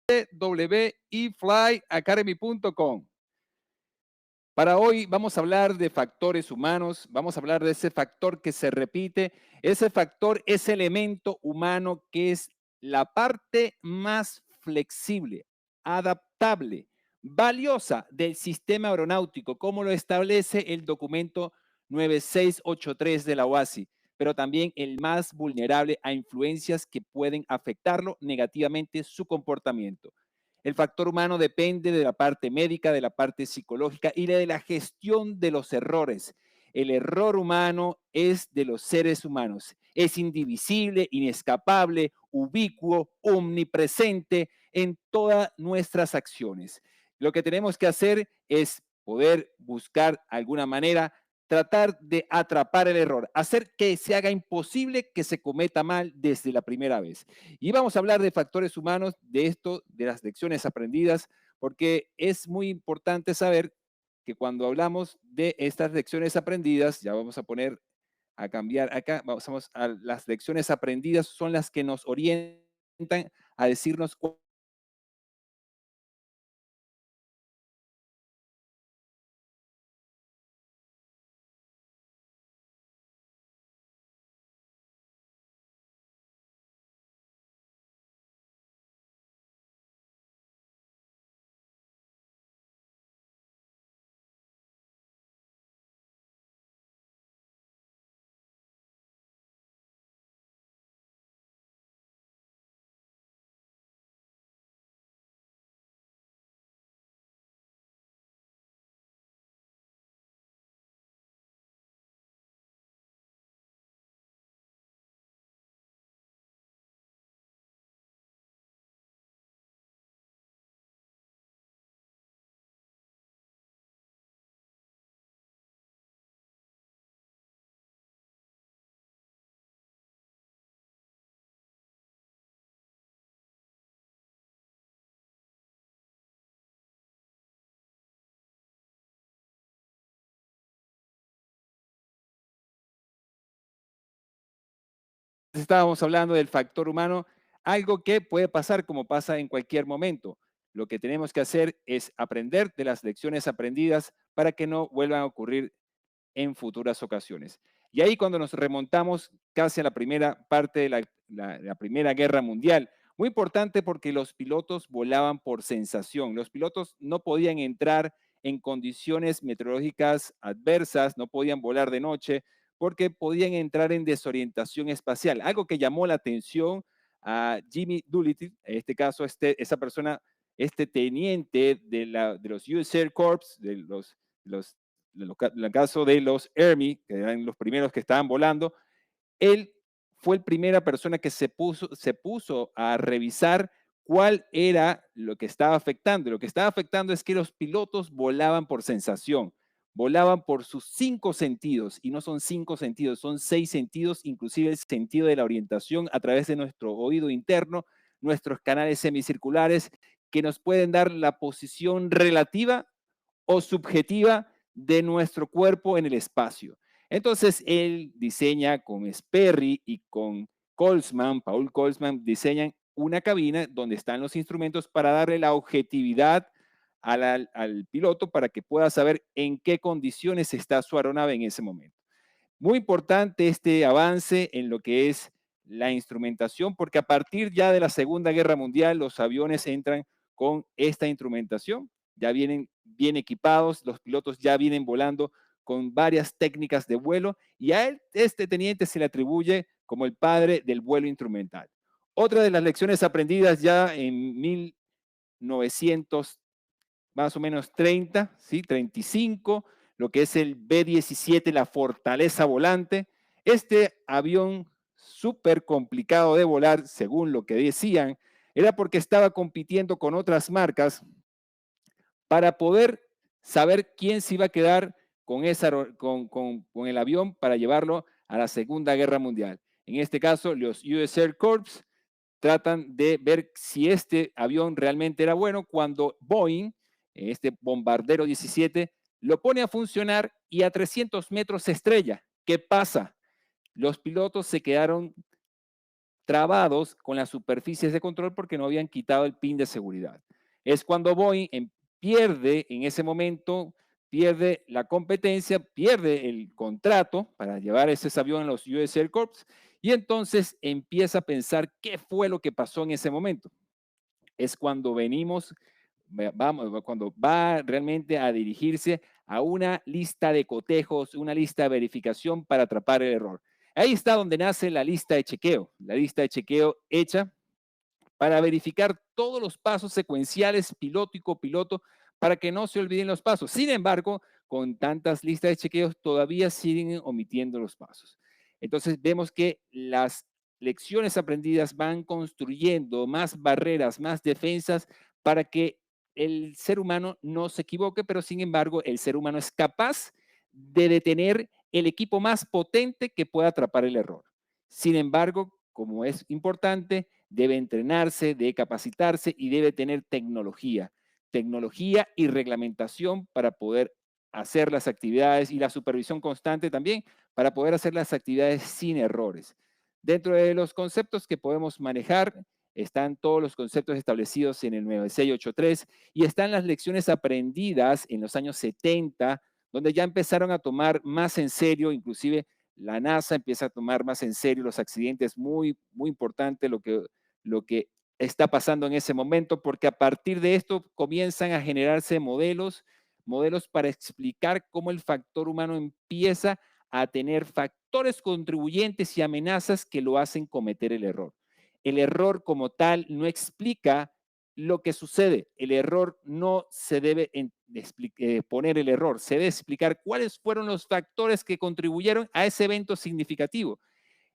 www.eflyacademy.com. Para hoy vamos a hablar de factores humanos, vamos a hablar de ese factor que se repite, ese factor, ese elemento humano que es la parte más flexible, adaptable, valiosa del sistema aeronáutico, como lo establece el documento 9683 de la OASI, pero también el más vulnerable a influencias que pueden afectarlo negativamente su comportamiento. El factor humano depende de la parte médica, de la parte psicológica y de la gestión de los errores. El error humano es de los seres humanos. Es indivisible, inescapable, ubicuo, omnipresente en todas nuestras acciones. Lo que tenemos que hacer es poder buscar alguna manera, tratar de atrapar el error, hacer que se haga imposible que se cometa mal desde la primera vez. Y vamos a hablar de factores humanos, de esto, de las lecciones aprendidas, porque es muy importante saber que cuando hablamos de estas lecciones aprendidas, ya vamos a poner a cambiar acá, vamos a las lecciones aprendidas son las que nos orientan a decirnos estábamos hablando del factor humano, algo que puede pasar como pasa en cualquier momento. Lo que tenemos que hacer es aprender de las lecciones aprendidas para que no vuelvan a ocurrir en futuras ocasiones. Y ahí cuando nos remontamos casi a la primera parte de la Primera Guerra Mundial, muy importante porque los pilotos volaban por sensación. Los pilotos no podían entrar en condiciones meteorológicas adversas, no podían volar de noche porque podían entrar en desorientación espacial. Algo que llamó la atención a Jimmy Doolittle, en este caso, esa persona, este teniente de los US Air Corps, los en el caso de los Army, que eran los primeros que estaban volando, él fue la primera persona que se puso a revisar cuál era lo que estaba afectando. Lo que estaba afectando es que los pilotos volaban por sensación, volaban por sus 5 sentidos, y no son 5 sentidos, son 6 sentidos, inclusive el sentido de la orientación a través de nuestro oído interno, nuestros canales semicirculares, que nos pueden dar la posición relativa o subjetiva de nuestro cuerpo en el espacio. Entonces, él diseña con Sperry y con Paul Colsman, diseñan una cabina donde están los instrumentos para darle la objetividad al piloto para que pueda saber en qué condiciones está su aeronave en ese momento. Muy importante este avance en lo que es la instrumentación, porque a partir ya de la Segunda Guerra Mundial los aviones entran con esta instrumentación, ya vienen bien equipados, los pilotos ya vienen volando con varias técnicas de vuelo y a él, este teniente, se le atribuye como el padre del vuelo instrumental. Otra de las lecciones aprendidas ya en 1900 más o menos 30, ¿sí? 35, lo que es el B-17, la Fortaleza Volante. Este avión súper complicado de volar, según lo que decían, era porque estaba compitiendo con otras marcas para poder saber quién se iba a quedar con, con el avión para llevarlo a la Segunda Guerra Mundial. En este caso, los US Air Corps tratan de ver si este avión realmente era bueno cuando Boeing, este bombardero 17, lo pone a funcionar y a 300 metros se estrella. ¿Qué pasa? Los pilotos se quedaron trabados con las superficies de control porque no habían quitado el pin de seguridad. Es cuando Boeing pierde en ese momento, pierde la competencia, pierde el contrato para llevar ese avión en los US Air Corps y entonces empieza a pensar qué fue lo que pasó en ese momento. Es cuando cuando va realmente a dirigirse a una lista de cotejos, una lista de verificación para atrapar el error. Ahí está donde nace la lista de chequeo hecha para verificar todos los pasos secuenciales, piloto y copiloto, para que no se olviden los pasos. Sin embargo, con tantas listas de chequeos, todavía siguen omitiendo los pasos. Entonces, vemos que las lecciones aprendidas van construyendo más barreras, más defensas para que el ser humano no se equivoque, pero sin embargo, el ser humano es capaz de detener el equipo más potente que pueda atrapar el error. Sin embargo, como es importante, debe entrenarse, debe capacitarse y debe tener tecnología y reglamentación para poder hacer las actividades y la supervisión constante también para poder hacer las actividades sin errores. Dentro de los conceptos que podemos manejar están todos los conceptos establecidos en el 9683 y están las lecciones aprendidas en los años 70, donde ya empezaron a tomar más en serio, inclusive la NASA empieza a tomar más en serio los accidentes, muy importante lo que está pasando en ese momento, porque a partir de esto comienzan a generarse modelos para explicar cómo el factor humano empieza a tener factores contribuyentes y amenazas que lo hacen cometer el error. El error como tal no explica lo que sucede. El error no se debe poner el error, se debe explicar cuáles fueron los factores que contribuyeron a ese evento significativo.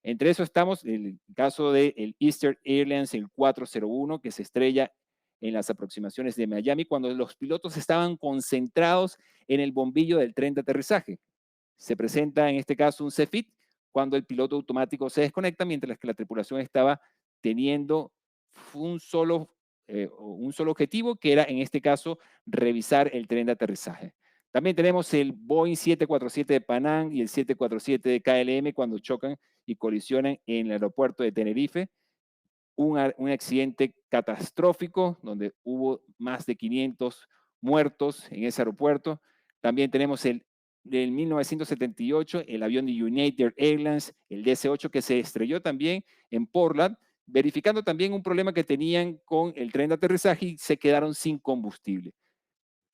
Entre eso estamos el caso del Eastern Airlines, el 401, que se estrella en las aproximaciones de Miami cuando los pilotos estaban concentrados en el bombillo del tren de aterrizaje. Se presenta en este caso un CFIT cuando el piloto automático se desconecta mientras que la tripulación estaba teniendo un un solo objetivo, que era en este caso revisar el tren de aterrizaje. También tenemos el Boeing 747 de Panam y el 747 de KLM cuando chocan y colisionan en el aeropuerto de Tenerife. Un accidente catastrófico donde hubo más de 500 muertos en ese aeropuerto. También tenemos el del 1978, el avión de United Airlines, el DC-8, que se estrelló también en Portland, verificando también un problema que tenían con el tren de aterrizaje y se quedaron sin combustible.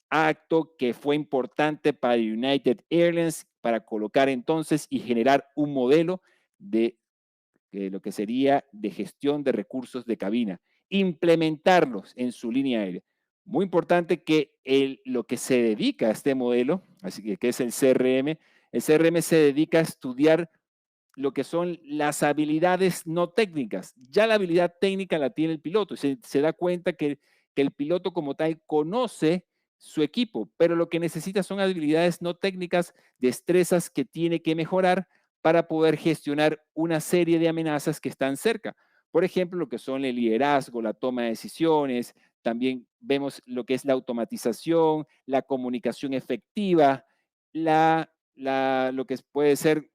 Acto que fue importante para United Airlines para colocar entonces y generar un modelo de lo que sería de gestión de recursos de cabina, implementarlos en su línea aérea. Muy importante que lo que se dedica a este modelo, así que es el CRM se dedica a estudiar lo que son las habilidades no técnicas. Ya la habilidad técnica la tiene el piloto. Se da cuenta que el piloto como tal conoce su equipo, pero lo que necesita son habilidades no técnicas, destrezas que tiene que mejorar para poder gestionar una serie de amenazas que están cerca. Por ejemplo, lo que son el liderazgo, la toma de decisiones, también vemos lo que es la automatización, la comunicación efectiva, lo que puede ser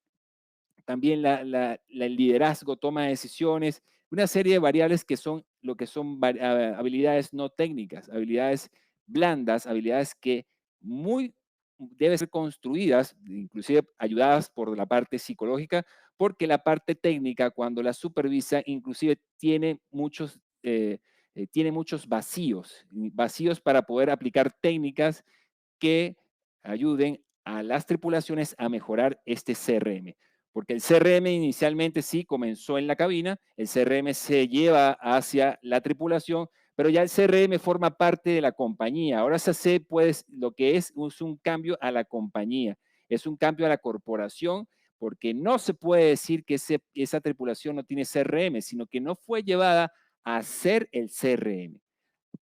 también el liderazgo, toma de decisiones, una serie de variables que son lo que son habilidades no técnicas, habilidades blandas, habilidades que muy deben ser construidas, inclusive ayudadas por la parte psicológica, porque la parte técnica, cuando la supervisa, inclusive tiene muchos vacíos para poder aplicar técnicas que ayuden a las tripulaciones a mejorar este CRM. Porque el CRM inicialmente sí comenzó en la cabina, el CRM se lleva hacia la tripulación, pero ya el CRM forma parte de la compañía. Ahora se hace, pues, lo que es un cambio a la compañía, es un cambio a la corporación, porque no se puede decir que esa tripulación no tiene CRM, sino que no fue llevada a ser el CRM.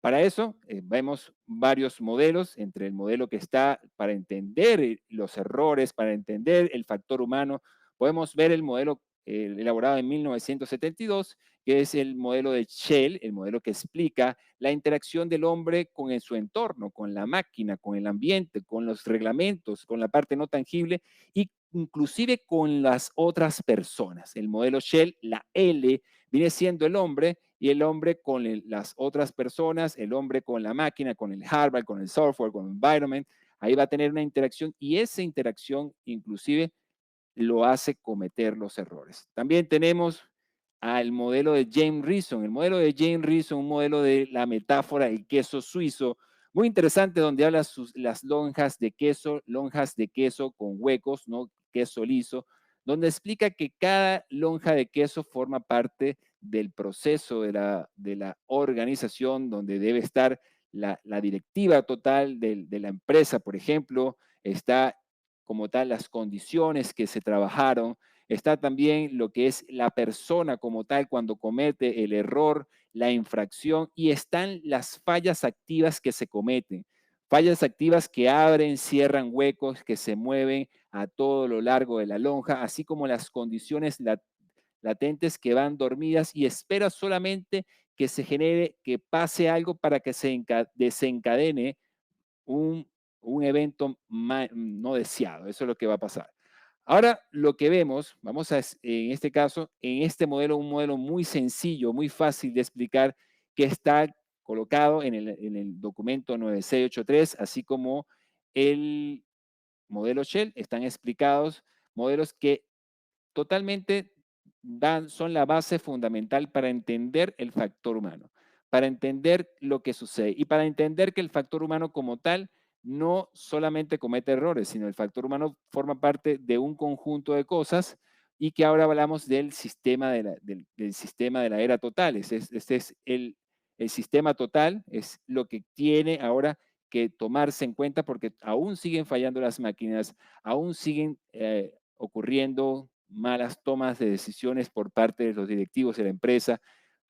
Para eso vemos varios modelos, entre el modelo que está para entender los errores, para entender el factor humano. Podemos ver el modelo elaborado en 1972, que es el modelo de Shell, el modelo que explica la interacción del hombre con su entorno, con la máquina, con el ambiente, con los reglamentos, con la parte no tangible y inclusive con las otras personas. El modelo Shell, la L, viene siendo el hombre y el hombre con las otras personas, el hombre con la máquina, con el hardware, con el software, con el environment. Ahí va a tener una interacción y esa interacción inclusive lo hace cometer los errores. También tenemos al modelo de James Reason. El modelo de James Reason, un modelo de la metáfora del queso suizo, muy interesante, donde habla las lonjas de queso con huecos, ¿no? Queso liso, donde explica que cada lonja de queso forma parte del proceso de la organización, donde debe estar la directiva total de la empresa, por ejemplo, está como tal las condiciones que se trabajaron, está también lo que es la persona como tal cuando comete el error, la infracción y están las fallas activas que se cometen. Fallas activas que abren, cierran huecos, que se mueven a todo lo largo de la lonja, así como las condiciones latentes que van dormidas y espera solamente que se genere, que pase algo para que se desencadene un, un evento no deseado. Eso es lo que va a pasar. Ahora, lo que vemos, en este caso, en este modelo, un modelo muy sencillo, muy fácil de explicar, que está colocado en el documento 9683, así como el modelo Shell, están explicados modelos que totalmente son la base fundamental para entender el factor humano, para entender lo que sucede y para entender que el factor humano como tal no solamente comete errores, sino el factor humano forma parte de un conjunto de cosas y que ahora hablamos del sistema del sistema de la era total. Este es el sistema total, es lo que tiene ahora que tomarse en cuenta porque aún siguen fallando las máquinas, aún siguen ocurriendo malas tomas de decisiones por parte de los directivos de la empresa,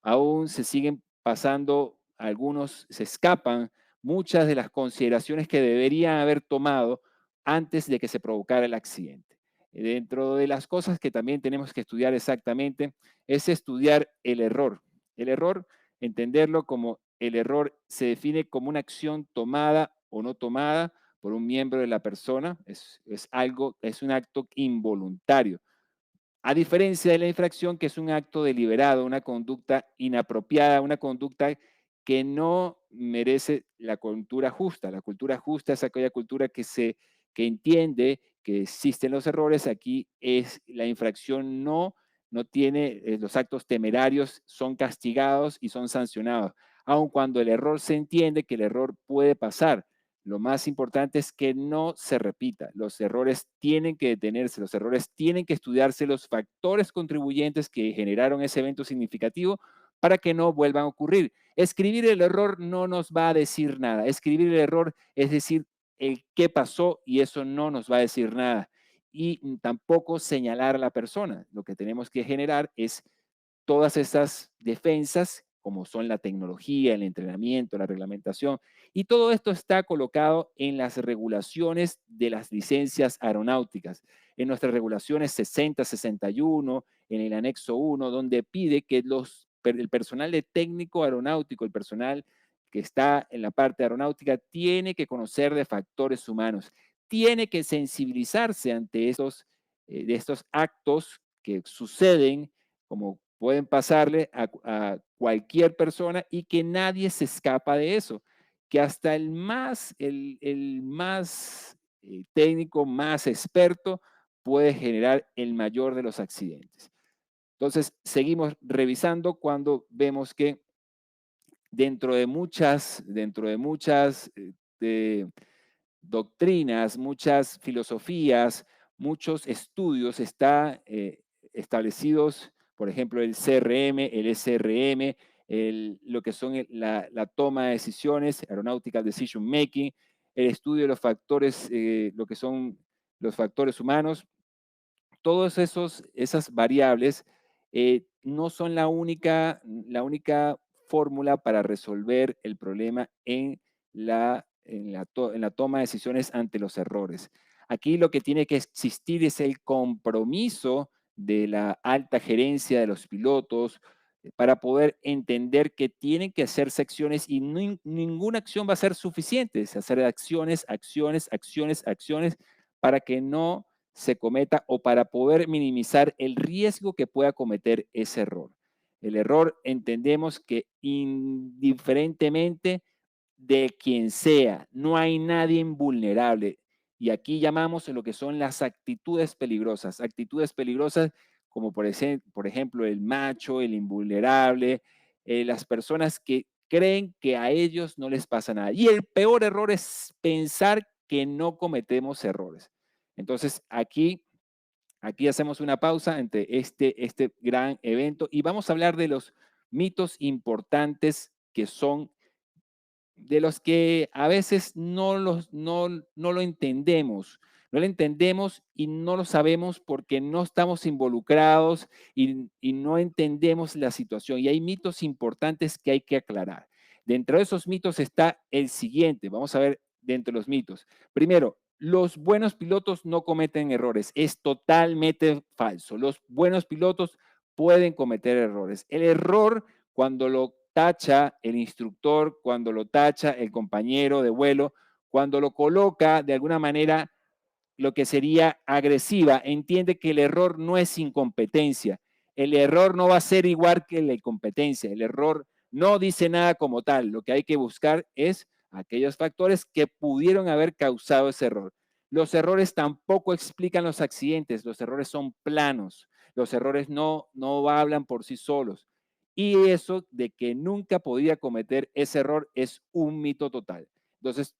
aún se siguen pasando, algunos se escapan muchas de las consideraciones que deberían haber tomado antes de que se provocara el accidente. Dentro de las cosas que también tenemos que estudiar exactamente es estudiar el error. El error, entenderlo como el error se define como una acción tomada o no tomada por un miembro de la persona, es un acto involuntario. A diferencia de la infracción, que es un acto deliberado, una conducta inapropiada, una conducta que no merece la cultura justa. La cultura justa es aquella cultura que entiende que existen los errores. Aquí es la infracción no tiene, los actos temerarios son castigados y son sancionados. Aun cuando el error se entiende que el error puede pasar, lo más importante es que no se repita. Los errores tienen que detenerse, los errores tienen que estudiarse, los factores contribuyentes que generaron ese evento significativo para que no vuelvan a ocurrir. Escribir el error no nos va a decir nada. Escribir el error es decir el qué pasó y eso no nos va a decir nada. Y tampoco señalar a la persona. Lo que tenemos que generar es todas estas defensas, como son la tecnología, el entrenamiento, la reglamentación, y todo esto está colocado en las regulaciones de las licencias aeronáuticas, en nuestras regulaciones 60, 61, en el anexo 1, donde pide que el personal de técnico aeronáutico, el personal que está en la parte aeronáutica, tiene que conocer de factores humanos, tiene que sensibilizarse ante de estos actos que suceden como pueden pasarle a cualquier persona y que nadie se escapa de eso, que hasta el más técnico, más experto, puede generar el mayor de los accidentes. Entonces, seguimos revisando cuando vemos que dentro de muchas doctrinas, muchas filosofías, muchos estudios establecidos, por ejemplo, el CRM, el SRM, lo que son la toma de decisiones, Aeronautical Decision Making, el estudio de los factores, lo que son los factores humanos, todas esas variables no son la única fórmula para resolver el problema en la toma de decisiones ante los errores. Aquí lo que tiene que existir es el compromiso de la alta gerencia de los pilotos para poder entender que tienen que hacerse acciones y ninguna acción va a ser suficiente. Es hacer acciones, acciones, acciones, acciones para que no se cometa o para poder minimizar el riesgo que pueda cometer ese error. El error entendemos que indiferentemente de quien sea, no hay nadie invulnerable. Y aquí llamamos lo que son las actitudes peligrosas. Actitudes peligrosas como por ejemplo el macho, el invulnerable, las personas que creen que a ellos no les pasa nada. Y el peor error es pensar que no cometemos errores. Entonces, aquí hacemos una pausa entre este gran evento y vamos a hablar de los mitos importantes que son de los que a veces no lo entendemos. No lo entendemos y no lo sabemos porque no estamos involucrados y no entendemos la situación. Y hay mitos importantes que hay que aclarar. Dentro de esos mitos está el siguiente. Vamos a ver dentro de los mitos. Primero, los buenos pilotos no cometen errores. Es totalmente falso. Los buenos pilotos pueden cometer errores. El error cuando lo tacha el instructor, cuando lo tacha el compañero de vuelo, cuando lo coloca de alguna manera lo que sería agresiva, entiende que el error no es incompetencia. El error no va a ser igual que la incompetencia. El error no dice nada como tal. Lo que hay que buscar es aquellos factores que pudieron haber causado ese error. Los errores tampoco explican los accidentes. Los errores son planos. Los errores no hablan por sí solos. Y eso de que nunca podía cometer ese error es un mito total. Entonces,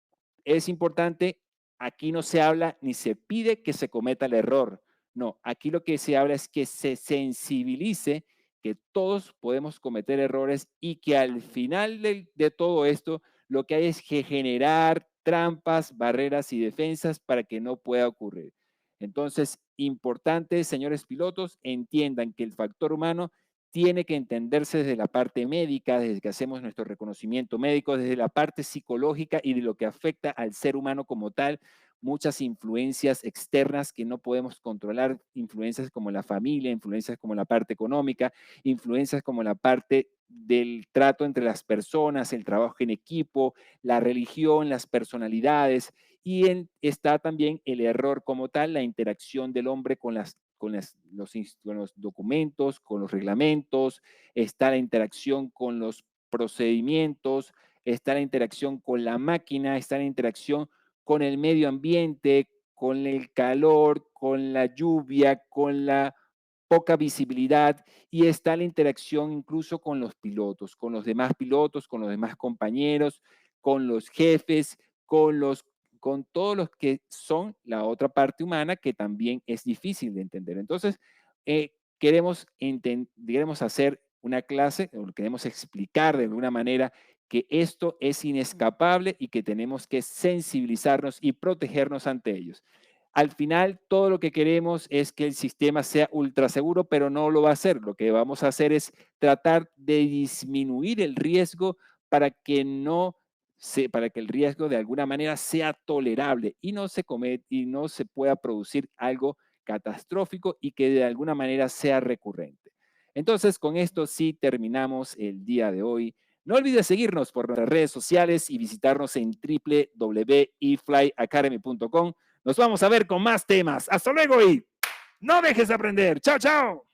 es importante. Aquí no se habla ni se pide que se cometa el error. No, aquí lo que se habla es que se sensibilice que todos podemos cometer errores y que al final de todo esto lo que hay es que generar trampas, barreras y defensas para que no pueda ocurrir. Entonces, importante, señores pilotos, entiendan que el factor humano tiene que entenderse desde la parte médica, desde que hacemos nuestro reconocimiento médico, desde la parte psicológica y de lo que afecta al ser humano como tal, muchas influencias externas que no podemos controlar, influencias como la familia, influencias como la parte económica, influencias como la parte del trato entre las personas, el trabajo en equipo, la religión, las personalidades, y está también el error como tal, la interacción del hombre con los documentos, con los reglamentos, está la interacción con los procedimientos, está la interacción con la máquina, está la interacción con el medio ambiente, con el calor, con la lluvia, con la poca visibilidad y está la interacción incluso con los pilotos, con los demás pilotos, con los demás compañeros, con los jefes, con todos los que son la otra parte humana que también es difícil de entender. Entonces, queremos hacer una clase, o queremos explicar de alguna manera que esto es inescapable y que tenemos que sensibilizarnos y protegernos ante ellos. Al final, todo lo que queremos es que el sistema sea ultra seguro, pero no lo va a hacer. Lo que vamos a hacer es tratar de disminuir el riesgo para que para que el riesgo de alguna manera sea tolerable y y no se pueda producir algo catastrófico y que de alguna manera sea recurrente. Entonces, con esto sí terminamos el día de hoy. No olvides seguirnos por nuestras redes sociales y visitarnos en www.eflyacademy.com. Nos vamos a ver con más temas. Hasta luego y no dejes de aprender. Chao, chao.